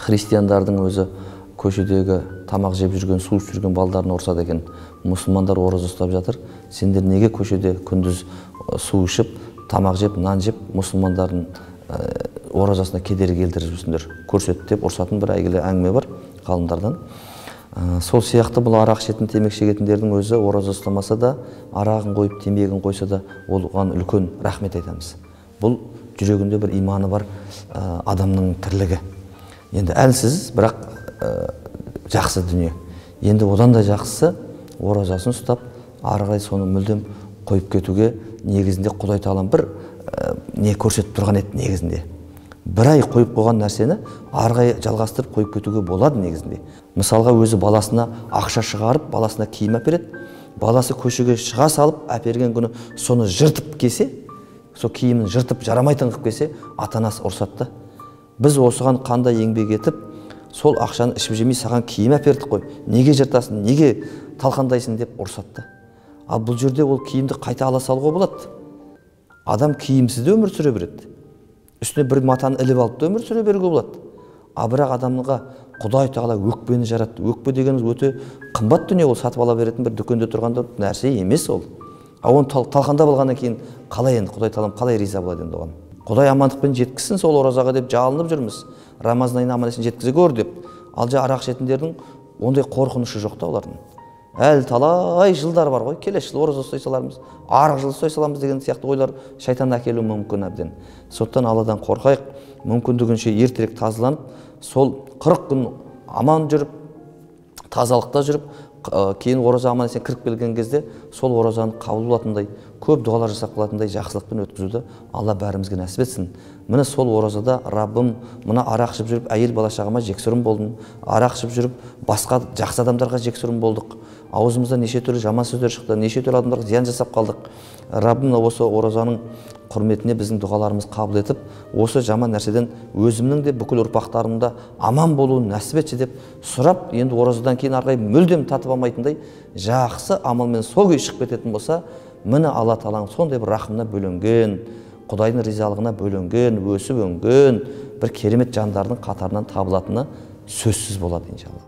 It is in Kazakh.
христиандардың өзі көшедегі тамақ жеп жүрген, су ішіп жүрген балдарын ұрсады екен. Мұсылмандар ораза ұстап жатыр. Сендер неге көшеде күндіз су ішіп, тамақ жеп, нан жеп, мұсылмандардың оразасына кедергі келтіріп жүрсіңдер, көрсет деп ұрсатын бір әйгілі әңгіме бар ғалымдардан. Сол сияқты бұл арақ ішетін, темекі шегетіндердің өзі ораза ұстамаса да, арағын қойып, темегін қойса да, оған үлкен рахмет айтамыз. Бұл жүрегінде бір иманы бар адамның тірлігі. Енді әлсіз, бірақ жақсы дүние. Енді одан да жақсысы оразасын ұстап, ары қарай соны мүлдем қойып кетуге негізінде Құдай тағалам бір не көрсетіп тұрған еді негізінде. Бір ай қойып қойған нәрсені ары қарай жалғастырып қойып кетуге болады негізінде. Мысалға өзі баласына ақша шығарып, баласына киім әпереді. Баласы көшеге шыға салып, әперген күні соны жыртып кесе, сол киімін жыртып жарамайтын қылып кесе, ата-анасы ұрсады. Біз осыған қандай еңбек етіп, сол ақшаны ішіп жемей саған киім әпердік қой. Неге жыртасың, неге талқандайсың деп ұрсады. Ал бұл жерде ол киімді қайта ала салуға болады. Адам киімсіз де өмір сүре береді. Үстіне бір матаны іліп алып та өмір сүре беруге болады. Бірақ адамға Құдай тағала өкпені жаратты. Өкпе дегеніміз өте қымбат дүние, ол сатып ала беретін бір дүкенде тұрғанда нәрсе емес ол. Оны талқандап алғаннан кейін қалай енді Құдай тағалам қалай риза болады енді оған? Құдай амандықпен жеткізсін сол оразаға деп жалынып жүрміз. Рамазан айына аман есен жеткізе көр деп. Ал арақ ішетіндердің ондай қорқынышы жоқ та олардың. Әлі талай жылдар бар ғой, келесі жыл ораза ұстай салармыз, арғы жыл ұстай саламыз деген сияқты ойлар шайтан әкелуі мүмкін әбден. Соттан Алладан қорқайық, мүмкіндігінше ертерек тазаланып, сол 40 күн аман жүріп, тазалықта жүріп, кейін ораза аман есен кіріп келген кезде сол оразаны қабыл болатындай, көп дұғалар жасап қалатындай жақсылықпен өткізуді Алла бәрімізге нәсіп етсін. Міне сол оразада Раббым мына арақ ішіп жүріп әйел бала шағама жексұрын болдым, арақ ішіп жүріп басқа жақсы адамдарға жексұрын болдық. Аузымызда неше түрлі жаман сөздер шықты, неше түрлі адамдарға зиян жасап қалдық. Раббым осы оразаның құрметіне біздің дұғаларымыз қабыл етіп, осы жаман нәрседен өзімнің де бүкіл ұрпақтарымда аман болуын нәсіп етші деп сұрап, енді оразадан кейін ары қарай мүлдем татып алмайтындай жақсы амалмен сол күйі шығып кететін болса, міне Алла тағаланың сондай бір рахымына бөленген, Құдайдың ризалығына бөленген, өсіп өнген бір керемет жандардың қатарынан табылатыны сөзсіз болады иншалла.